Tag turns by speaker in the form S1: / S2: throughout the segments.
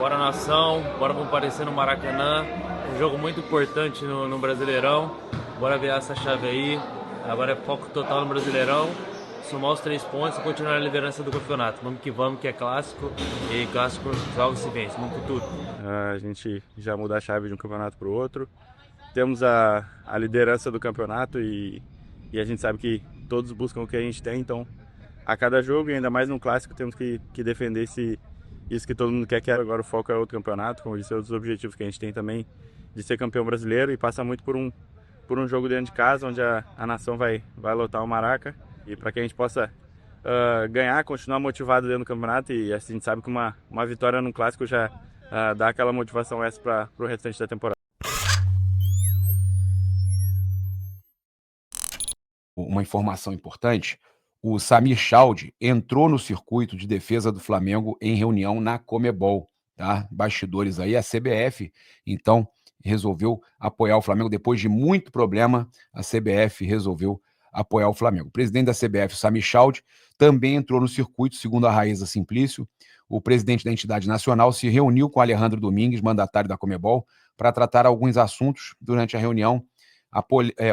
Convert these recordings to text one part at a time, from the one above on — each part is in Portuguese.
S1: Bora nação, bora comparecer no Maracanã, um jogo muito importante no Brasileirão, bora virar essa chave aí, agora é foco total no Brasileirão, somar os 3 pontos e continuar a liderança do campeonato. Vamos que é clássico, e clássico joga se vence, vamos com tudo.
S2: A gente já muda a chave de um campeonato para o outro. Temos a liderança do campeonato e a gente sabe que todos buscam o que a gente tem, então a cada jogo, e ainda mais no clássico, temos que defender isso que todo mundo quer, que agora o foco é outro campeonato, como disse, outros objetivos que a gente tem também de ser campeão brasileiro, e passa muito por um jogo dentro de casa, onde a nação vai lotar o Maraca, e para que a gente possa ganhar, continuar motivado dentro do campeonato, e assim, a gente sabe que uma vitória no clássico já dá aquela motivação extra para o restante da temporada.
S3: Uma informação importante: o Samir Chaldi entrou no circuito de defesa do Flamengo em reunião na Comebol, tá? Bastidores aí, a CBF, então, resolveu apoiar o Flamengo. Depois de muito problema, a CBF resolveu apoiar o Flamengo. O presidente da CBF, Samir Chaldi, também entrou no circuito, segundo a Raíza Simplício. O presidente da entidade nacional se reuniu com Alejandro Domingues, mandatário da Comebol, para tratar alguns assuntos durante a reunião.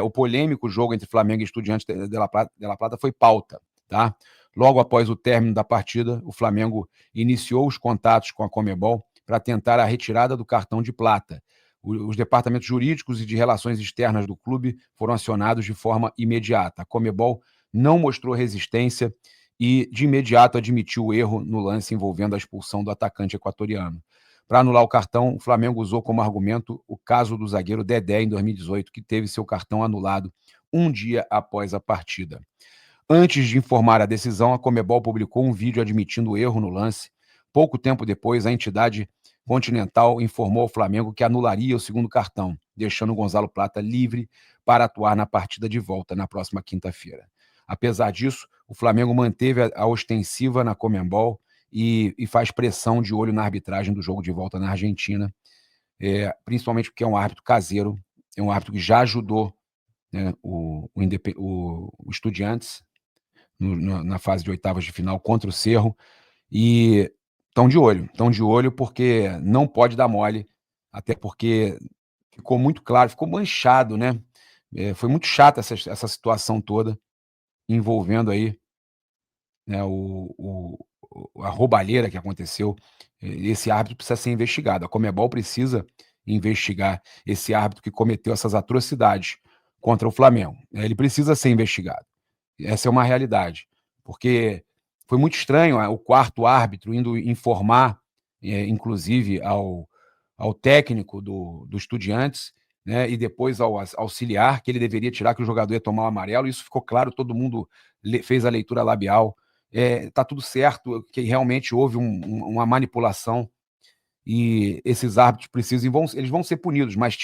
S3: O polêmico jogo entre Flamengo e Estudiantes de La Plata foi pauta, tá? Logo após o término da partida, o Flamengo iniciou os contatos com a Comebol para tentar a retirada do cartão de plata. Os departamentos jurídicos e de relações externas do clube foram acionados de forma imediata. A Comebol não mostrou resistência e, de imediato, admitiu o erro no lance envolvendo a expulsão do atacante equatoriano. Para anular o cartão, o Flamengo usou como argumento o caso do zagueiro Dedé em 2018, que teve seu cartão anulado um dia após a partida. Antes de informar a decisão, a Comebol publicou um vídeo admitindo o erro no lance. Pouco tempo depois, a entidade continental informou ao Flamengo que anularia o segundo cartão, deixando o Gonzalo Plata livre para atuar na partida de volta na próxima quinta-feira. Apesar disso, o Flamengo manteve a ostensiva na Comebol e faz pressão de olho na arbitragem do jogo de volta na Argentina, principalmente porque é um árbitro caseiro, é um árbitro que já ajudou, né, o Estudiantes na fase de oitavas de final contra o Cerro, e estão de olho porque não pode dar mole, até porque ficou muito claro, ficou manchado, né? Foi muito chata essa situação toda envolvendo aí, né, a roubalheira que aconteceu. Esse árbitro precisa ser investigado. A Comebol precisa investigar esse árbitro que cometeu essas atrocidades contra o Flamengo. Ele precisa ser investigado. Essa é uma realidade, porque foi muito estranho o quarto árbitro indo informar, inclusive, ao técnico do Estudiantes, né, e depois ao auxiliar, que ele deveria tirar, que o jogador ia tomar o amarelo. Isso ficou claro, todo mundo fez a leitura labial. Tá tudo certo, que realmente houve uma manipulação, e esses árbitros precisam, eles vão ser punidos, mas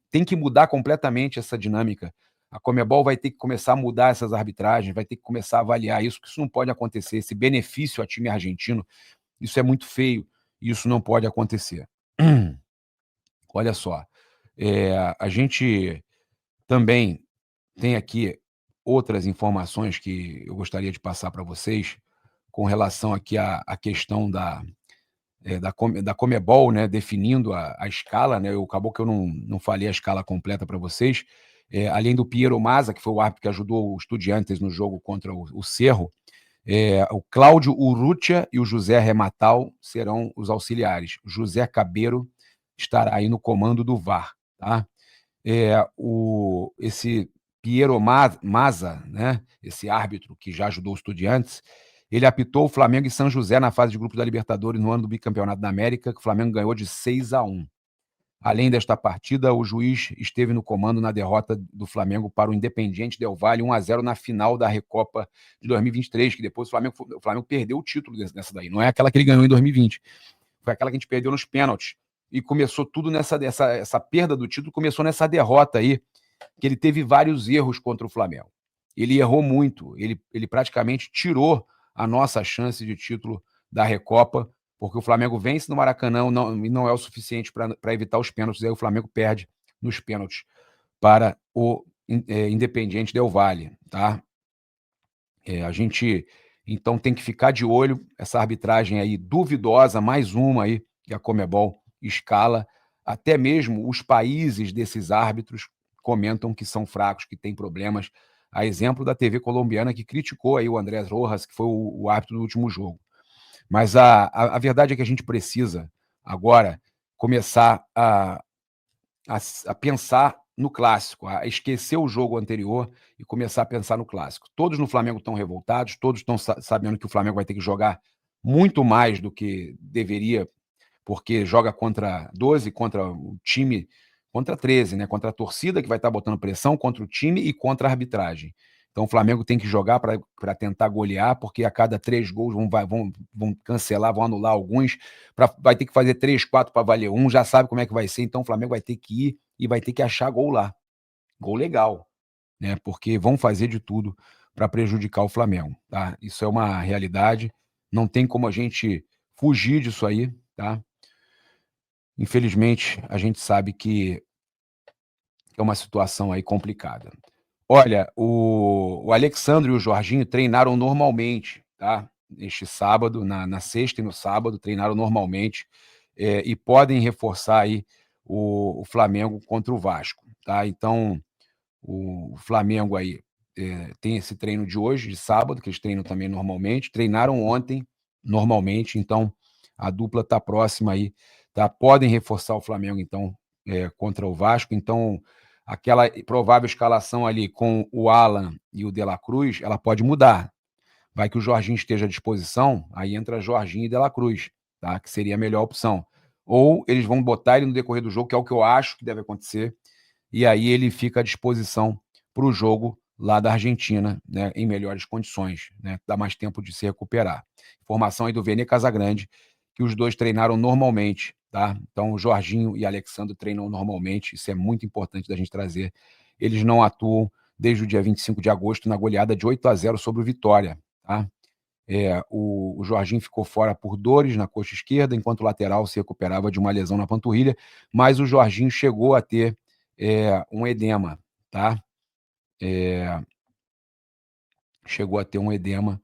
S3: tem que mudar completamente essa dinâmica. A Comebol vai ter que começar a mudar essas arbitragens, vai ter que começar a avaliar isso, porque isso não pode acontecer. Esse benefício ao time argentino, isso é muito feio, e isso não pode acontecer. Olha só, a gente também tem aqui outras informações que eu gostaria de passar para vocês com relação aqui à questão da Comebol, né, definindo a escala, né? Acabou que eu não falei a escala completa para vocês. Além do Piero Mazza, que foi o árbitro que ajudou o Estudiantes no jogo contra o Cerro, o Cláudio Urrutia e o José Rematal serão os auxiliares. O José Cabeiro estará aí no comando do VAR, tá? Esse Piero Mazza, né, esse árbitro que já ajudou os Estudiantes, ele apitou o Flamengo e São José na fase de grupo da Libertadores no ano do bicampeonato da América, que o Flamengo ganhou de 6-1. Além desta partida, o juiz esteve no comando na derrota do Flamengo para o Independiente Del Valle 1-0 na final da Recopa de 2023, que depois o Flamengo perdeu o título nessa daí. Não é aquela que ele ganhou em 2020, foi aquela que a gente perdeu nos pênaltis. E começou tudo essa perda do título começou nessa derrota aí, que ele teve vários erros contra o Flamengo. Ele errou muito, ele praticamente tirou a nossa chance de título da Recopa, porque o Flamengo vence no Maracanã e não é o suficiente para evitar os pênaltis. Aí o Flamengo perde nos pênaltis para o Independiente Del Valle, tá? A gente, então, tem que ficar de olho, essa arbitragem aí duvidosa, mais uma aí que a Conmebol escala. Até mesmo os países desses árbitros comentam que são fracos, que têm problemas. A exemplo da TV colombiana, que criticou aí o Andrés Rojas, que foi o árbitro do último jogo. Mas a verdade é que a gente precisa agora começar a pensar no clássico, a esquecer o jogo anterior e começar a pensar no clássico. Todos no Flamengo estão revoltados, todos estão sabendo que o Flamengo vai ter que jogar muito mais do que deveria, porque joga contra 12, contra o time, contra 13, né? Contra a torcida que vai estar botando pressão, contra o time e contra a arbitragem. Então o Flamengo tem que jogar para tentar golear, porque a cada 3 gols vão cancelar, vão anular alguns, vai ter que fazer 3, 4 para valer um, já sabe como é que vai ser, então o Flamengo vai ter que ir e vai ter que achar gol lá. Gol legal, né? Porque vão fazer de tudo para prejudicar o Flamengo, tá? Isso é uma realidade, não tem como a gente fugir disso aí, tá? Infelizmente, a gente sabe que é uma situação aí complicada. Olha, o Alexandre e o Jorginho treinaram normalmente, tá? Este sábado, na sexta e no sábado, treinaram normalmente, e podem reforçar aí o Flamengo contra o Vasco, tá? Então, o Flamengo aí tem esse treino de hoje, de sábado, que eles treinam também normalmente, treinaram ontem normalmente, então a dupla está próxima aí, tá? Podem reforçar o Flamengo, então, contra o Vasco, então aquela provável escalação ali com o Alan e o De La Cruz, ela pode mudar. Vai que o Jorginho esteja à disposição, aí entra Jorginho e De La Cruz, tá? Que seria a melhor opção. Ou eles vão botar ele no decorrer do jogo, que é o que eu acho que deve acontecer, e aí ele fica à disposição para o jogo lá da Argentina, né, em melhores condições, né, dá mais tempo de se recuperar. Informação aí do Vene Casagrande, que os dois treinaram normalmente, tá? Então o Jorginho e Alexandre treinam normalmente, isso é muito importante da gente trazer. Eles não atuam desde o dia 25 de agosto na goleada de 8-0 sobre o Vitória, tá? O Jorginho ficou fora por dores na coxa esquerda, enquanto o lateral se recuperava de uma lesão na panturrilha, mas o Jorginho chegou a ter um edema, tá? Chegou a ter um edema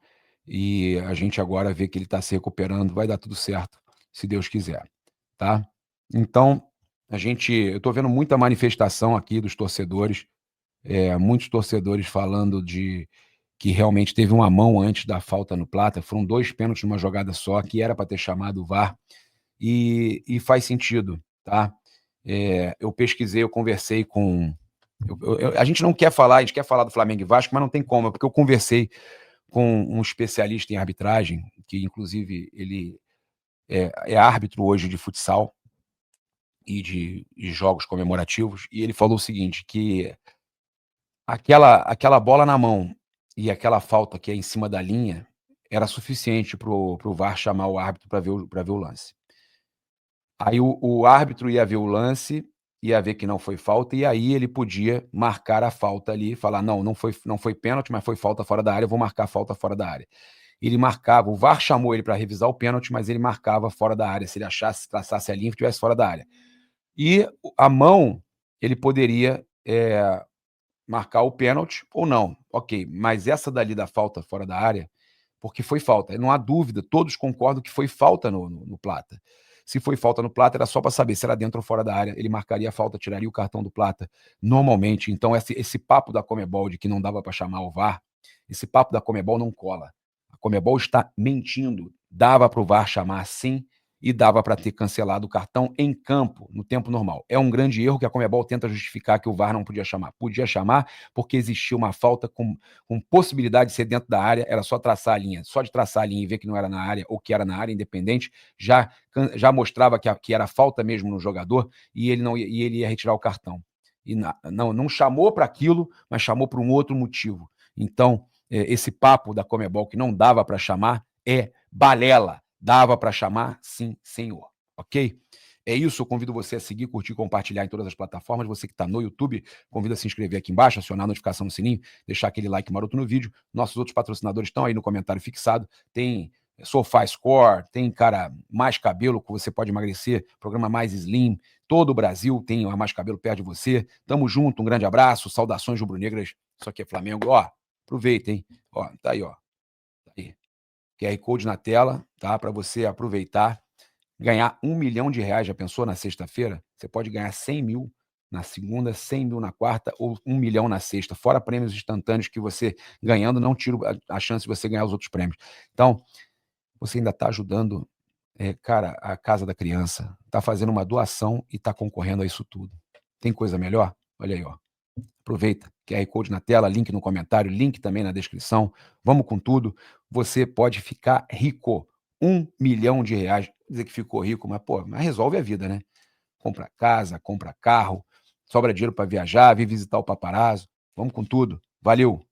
S3: e a gente agora vê que ele está se recuperando, vai dar tudo certo, se Deus quiser, tá? Então, eu estou vendo muita manifestação aqui dos torcedores, muitos torcedores falando de que realmente teve uma mão antes da falta no Plata, foram 2 pênaltis numa jogada só, que era para ter chamado o VAR, e faz sentido, tá? Eu pesquisei, eu conversei com... a gente não quer falar, a gente quer falar do Flamengo e Vasco, mas não tem como, porque eu conversei com um especialista em arbitragem, que inclusive ele é árbitro hoje de futsal e de jogos comemorativos, e ele falou o seguinte, que aquela bola na mão e aquela falta que é em cima da linha era suficiente para o VAR chamar o árbitro para ver o lance. Aí o árbitro ia ver o lance, ia ver que não foi falta, e aí ele podia marcar a falta ali, falar: não foi pênalti, mas foi falta fora da área, eu vou marcar a falta fora da área. Ele marcava, o VAR chamou ele para revisar o pênalti, mas ele marcava fora da área, se ele achasse, traçasse a linha, que estivesse fora da área. E a mão, ele poderia marcar o pênalti ou não, ok, mas essa dali da falta fora da área, porque foi falta, não há dúvida, todos concordam que foi falta no Plata. Se foi falta no Plata, era só para saber se era dentro ou fora da área, ele marcaria a falta, tiraria o cartão do Plata normalmente. Então esse papo da Conmebol de que não dava para chamar o VAR, esse papo da Conmebol não cola. A Conmebol está mentindo, dava para o VAR chamar sim, e dava para ter cancelado o cartão em campo, no tempo normal. É um grande erro que a Conmebol tenta justificar que o VAR não podia chamar. Podia chamar porque existia uma falta com possibilidade de ser dentro da área, era só traçar a linha. Só de traçar a linha e ver que não era na área ou que era na área, independente, já mostrava que era falta mesmo no jogador e ele ia retirar o cartão. E não chamou para aquilo, mas chamou por um outro motivo. Então, esse papo da Conmebol que não dava para chamar é balela. Dava para chamar? Sim, senhor. Ok? É isso, eu convido você a seguir, curtir, compartilhar em todas as plataformas. Você que está no YouTube, convido a se inscrever aqui embaixo, acionar a notificação no sininho, deixar aquele like maroto no vídeo. Nossos outros patrocinadores estão aí no comentário fixado. Tem SofaScore, tem, cara, Mais Cabelo, que você pode emagrecer, programa Mais Slim. Todo o Brasil tem a Mais Cabelo perto de você. Tamo junto, um grande abraço, saudações rubro-negras. Isso aqui é Flamengo. Ó, aproveita, hein? Ó, tá aí, ó. Tá aí. QR Code na tela, tá? Para você aproveitar. ganhar R$ 1 milhão, já pensou na sexta-feira? Você pode ganhar 100 mil na segunda, 100 mil na quarta ou 1 milhão na sexta, fora prêmios instantâneos que você ganhando não tira a chance de você ganhar os outros prêmios. Então, você ainda está ajudando, cara, a Casa da Criança, está fazendo uma doação e está concorrendo a isso tudo. Tem coisa melhor? Olha aí, ó. Aproveita, QR Code na tela, link no comentário, link também na descrição. Vamos com tudo. Você pode ficar rico. R$ 1 milhão. Não dizer que ficou rico, mas, pô, mas resolve a vida, né? Compra casa, compra carro, sobra dinheiro para viajar, vir visitar o paparazzo. Vamos com tudo. Valeu!